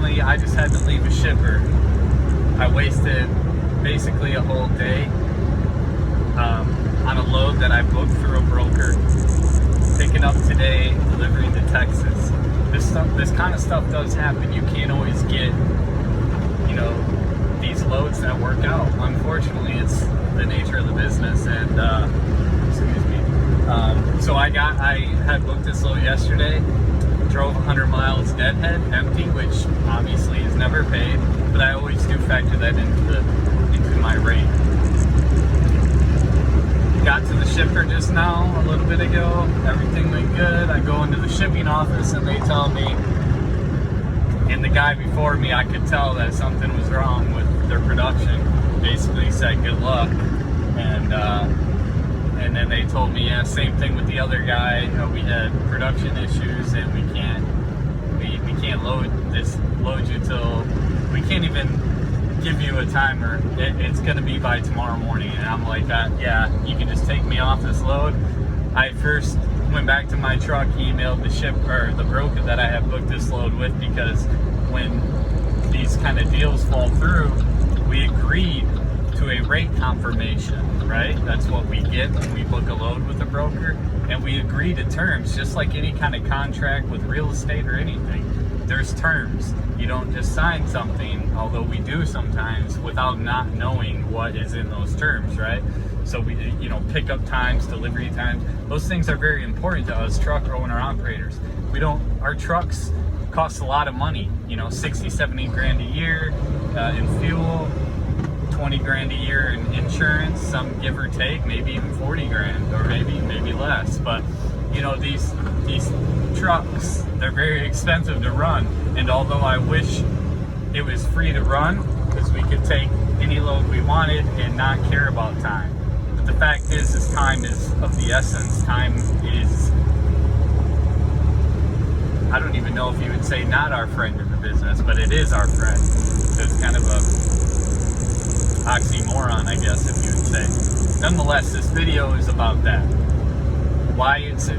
unfortunately, I just had to leave a shipper. I wasted basically a whole day on a load that I booked through a broker, picking up today, delivering to Texas. This kind of stuff does happen. You can't always get, you know, these loads that work out. Unfortunately, it's the nature of the business. And excuse me. So I had booked this load yesterday. Drove 100 miles deadhead empty, which obviously is never paid, but I always do factor that into my rate. Got to the shipper just now, a little bit ago. Everything went good. I go into the shipping office and they tell me, and the guy before me, I could tell that something was wrong with their production. Basically said good luck, and then they told me, yeah, same thing with the other guy. We had production issues and we can't load you till, we can't even give you a timer. It's going to be by tomorrow morning. And I'm like, yeah, you can just take me off this load. I first went back to my truck, emailed the broker that I have booked this load with, because when these kind of deals fall through, we agreed to a rate confirmation, right? That's what we get when we book a load with a broker, and we agree to terms, just like any kind of contract with real estate or anything. There's terms. You don't just sign something, although we do sometimes, without not knowing what is in those terms, right? So we, pickup times, delivery times, those things are very important to us truck owner operators. Our trucks cost a lot of money, 60, 70 grand a year in fuel, 20 grand a year in insurance, some give or take, maybe even 40 grand or maybe less. But these trucks, they're very expensive to run. And although I wish it was free to run, because we could take any load we wanted and not care about time. But the fact is time is of the essence. Time is, I don't even know if you would say not our friend in the business, but it is our friend. So it's kind of a oxymoron, I guess, if you would say. Nonetheless, this video is about that. Why it's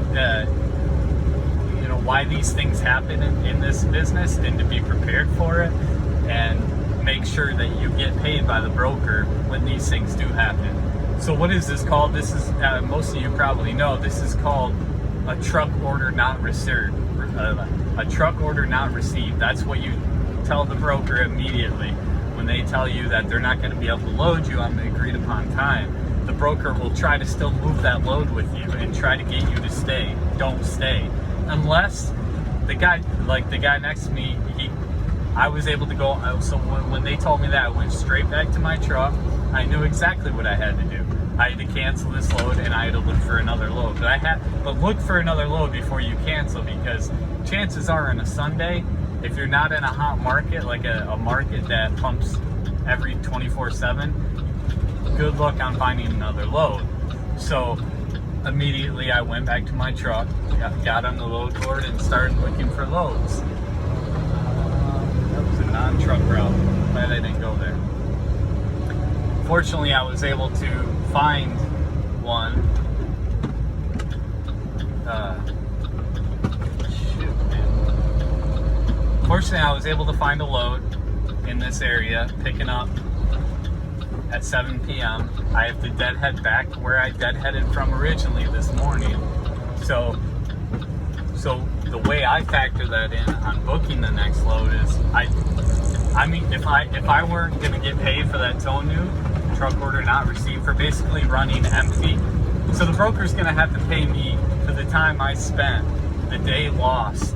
why these things happen in this business, and to be prepared for it, and make sure that you get paid by the broker when these things do happen. So what is this called? This is, most of you probably know, this is called a truck order not received. A truck order not received. That's what you tell the broker immediately when they tell you that they're not going to be able to load you on the agreed upon time. The broker will try to still move that load with you and try to get you to stay. Don't stay. Unless the guy next to me, I was able to go, so when they told me that, I went straight back to my truck. I knew exactly what I had to do. I had to cancel this load and I had to look for another load. But look for another load before you cancel, because chances are on a Sunday, if you're not in a hot market, like a market that pumps every 24/7, good luck on finding another load. So immediately I went back to my truck, got on the load board and started looking for loads. That was a non-truck route. Glad I didn't go there. Fortunately, I was able to find one. Fortunately, I was able to find a load in this area, picking up at 7 p.m. I have to deadhead back where I deadheaded from originally this morning. So the way I factor that in on booking the next load is, I mean, if I weren't gonna get paid for that tow new truck order not received, for basically running empty, so the broker's gonna have to pay me for the time I spent, the day lost.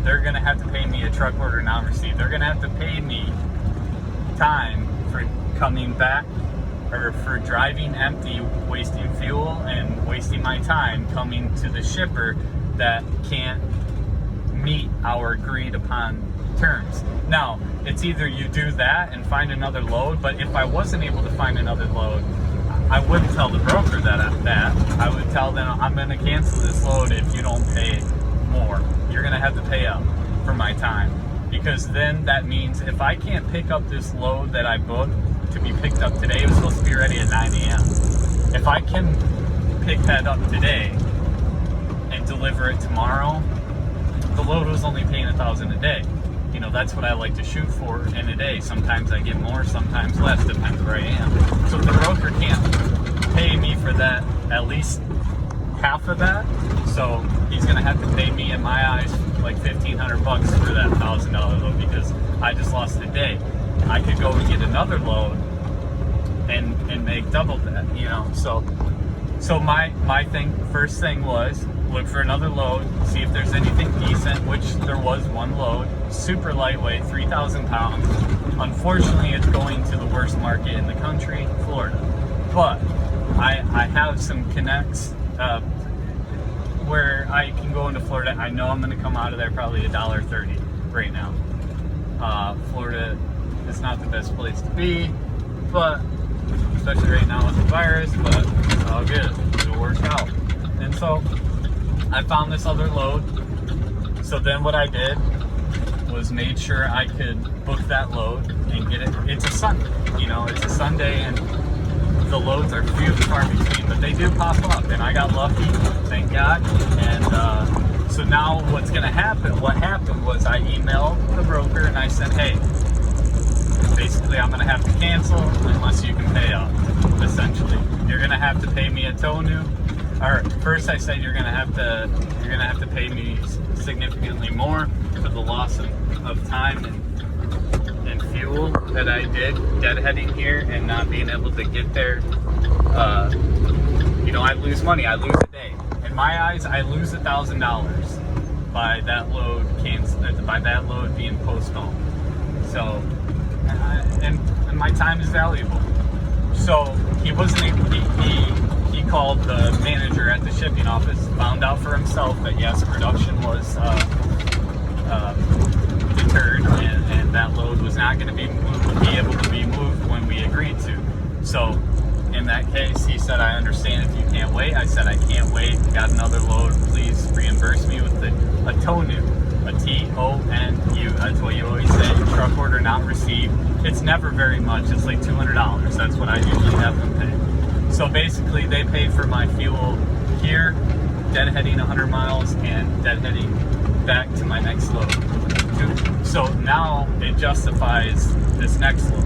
They're gonna have to pay me a truck order not received. They're gonna have to pay me time for coming back, or for driving empty, wasting fuel and wasting my time coming to the shipper that can't meet our agreed upon terms. Now, it's either you do that and find another load, but if I wasn't able to find another load, I wouldn't tell the broker that. I would tell them, I'm going to cancel this load if you don't pay more. You're going to have to pay up for my time. Because then that means if I can't pick up this load that I booked to be picked up today, it was supposed to be ready at 9 a.m. If I can pick that up today and deliver it tomorrow, the load was only paying $1,000 a day. You know, that's what I like to shoot for in a day. Sometimes I get more, sometimes less, depends where I am. So if the broker can't pay me for that, at least half of that, so he's gonna have to pay me, in my eyes, like $1,500 for that $1,000 load, because I just lost a day. I could go and get another load and make double that, you know. So my first thing was look for another load, see if there's anything decent, which there was one load, super lightweight, 3,000 pounds. Unfortunately, it's going to the worst market in the country, Florida. But I have some connects where I can go into Florida. I know I'm going to come out of there probably $1.30 right now. Florida is not the best place to be, but especially right now with the virus, but it's all good. It'll work out. And so I found this other load. So then what I did was made sure I could book that load and get it. It's a Sunday, you know, it's a Sunday, and the loads are few and far between, but they do pop up, and I got lucky, thank God. And so now what's gonna happen, what happened was I emailed the broker and I said, hey, basically I'm gonna have to cancel unless you can pay up, essentially. You're gonna have to pay me a tow new. Or first I said you're gonna have to pay me significantly more for the loss of time and fuel that I did deadheading here and not being able to get there. You know, I lose money, I lose a day. In my eyes, I lose $1,000 by that load by that load being postponed. So, and my time is valuable. So he called the manager at the shipping office, found out for himself that yes, production was deterred, and that load was not going to be able to be moved when we agreed to. So in that case, he said, I understand if you can't wait. I said, I can't wait. Got another load. Please reimburse me with a TONU, a TONU. That's what you always say. Truck order not received. It's never very much. It's like $200. That's what I usually have them pay. So basically, they paid for my fuel here, deadheading 100 miles, and deadheading back to my next load. So now it justifies this next load.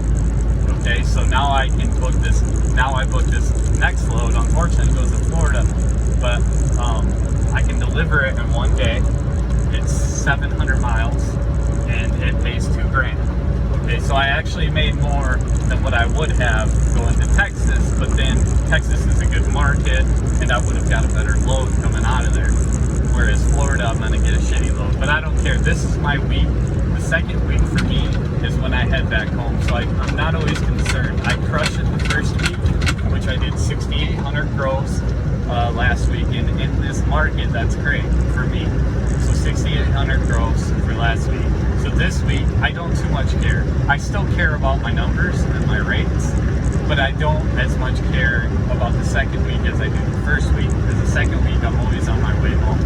Okay, so now I can book this. Now I book this next load. Unfortunately, it goes to Florida, but I can deliver it in one day. It's 700 miles, and it pays $2,000. Okay, so I actually made more than what I would have going to Texas, but then Texas is a good market, and I would have got a better load coming out of there. Whereas Florida, I'm gonna get a shitty load, but I don't care. This is my week. The second week for me is when I head back home, so I'm not always concerned. I crushed it the first week, which I did 6,800 gross last week, and in this market, that's great for me. So 6,800 gross for last week. So this week, I don't too much care. I still care about my numbers and my rates, but I don't as much care about the second week as I do the first week, because the second week, I'm always on my way home.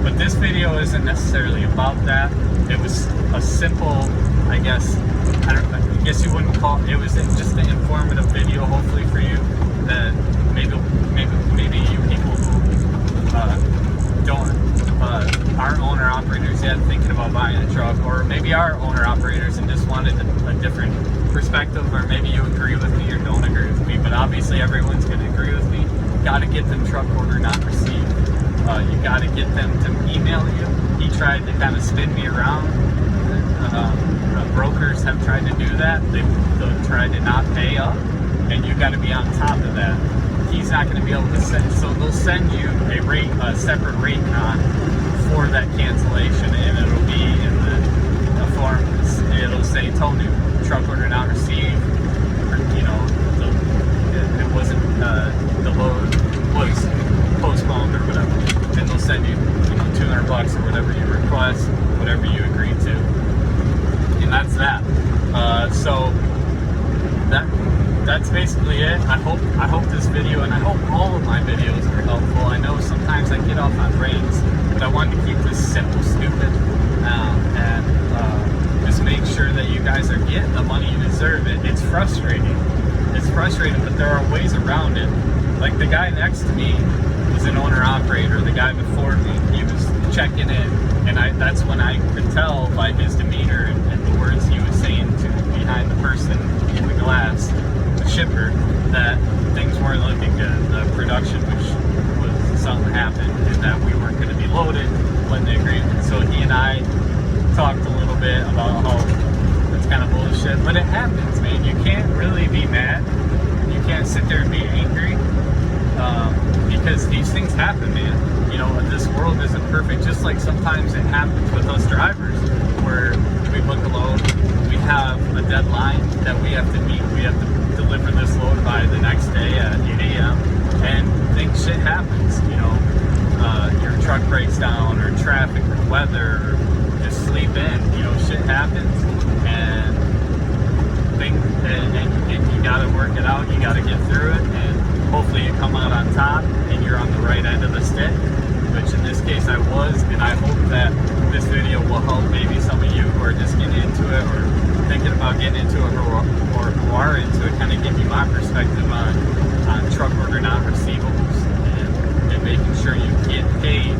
But this video isn't necessarily about that. It was a simple, I guess you wouldn't call it, was just an informative video, hopefully for you, that maybe you people who aren't owner operators yet, thinking about buying a truck, or maybe are owner operators and just wanted a different perspective, or maybe you agree with me or don't agree with me, but obviously everyone's going to agree with me. Got to get them truck order not received. You got to get them to email you. He tried to kind of spin me around. Brokers have tried to do that. They'll try to not pay up, and you got to be on top of that. He's not going to be able to send, so they'll send you a separate rate con for that cancellation, and it'll be in the form. It'll say TONU, truck order not received. Or, you know, it wasn't the load was postponed or whatever, and they'll send you, $200 or whatever you request, whatever you agree to, and that's that. So that's basically it. I hope this video, and I hope all of my videos are helpful. I know sometimes I get off on rants, but I wanted to keep this simple, stupid, and just make sure that you guys are getting the money you deserve. It's frustrating. It's frustrating, but there are ways around it. Like the guy next to me was an owner-operator. The guy before me, he was checking in, and that's when I could tell by his demeanor and words, he was saying to behind the person in the glass, the shipper, that things weren't looking good. The production was something happened, and that we weren't going to be loaded when the agreement. So he and I talked a little bit about how it's kind of bullshit, but it happens, man. You can't really be mad. You can't sit there and be angry, because these things happen, man. You know, this world isn't perfect, just like sometimes it happens with us drivers, where we book a load, we have a deadline that we have to meet, we have to deliver this load by the next day at 8 a.m., and shit happens, you know, your truck breaks down, or traffic, or weather, or just sleep in, you know, shit happens, and you gotta work it out, you gotta get through it, and hopefully you come out on top, and you're on the right end of the stick, which in this case I was, and I hope that this video will help maybe some of you who are just getting into it, or thinking about getting into it, or who are into it, kind of give you my perspective on truck order non-receivables, and making sure you get paid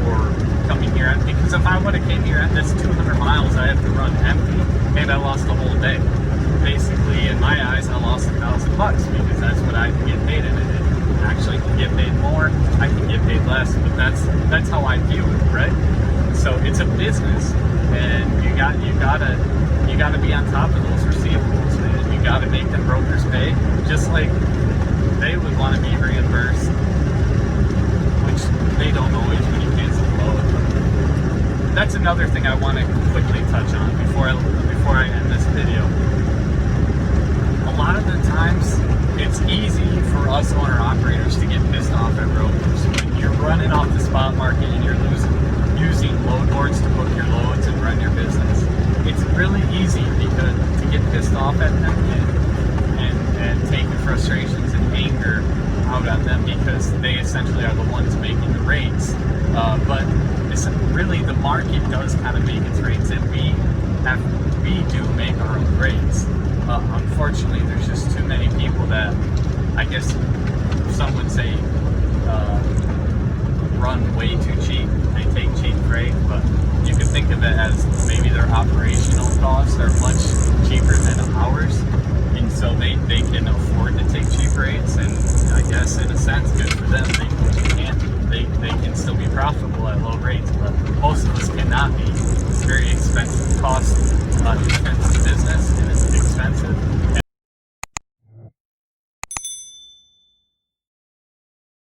for coming here. Because if I would have came here at this 200 miles I have to run empty, and I lost the whole day. Basically, in my eyes, I lost $1,000 because that's what I can get paid in it. Actually, can get paid more, I can get paid less, but that's how I view it, right? So it's a business, and you gotta be on top of those receivables, man. You gotta make them brokers pay, just like they would want to be reimbursed, which they don't always when you cancel the load. That's another thing I want to quickly touch on before I end this video. A lot of the times, it's easy for us owner-operators to get pissed off at brokers. When you're running off the spot market and you're using load boards to book your loads and run your business, it's really easy to get pissed off at them and take your frustrations and anger out on them, because they essentially are the ones making the rates. But it's really, the market does kind of make its rates, and we do make our own rates. Unfortunately, there's just too many people that, I guess some would say, run way too cheap. They take cheap freight, but you could think of it as maybe their operational costs are much cheaper than ours, and so they can afford to take cheap rates, and I guess in a sense, good for them. They can still be profitable at low rates, but most of us cannot be. It's very expensive expensive business, and it's expensive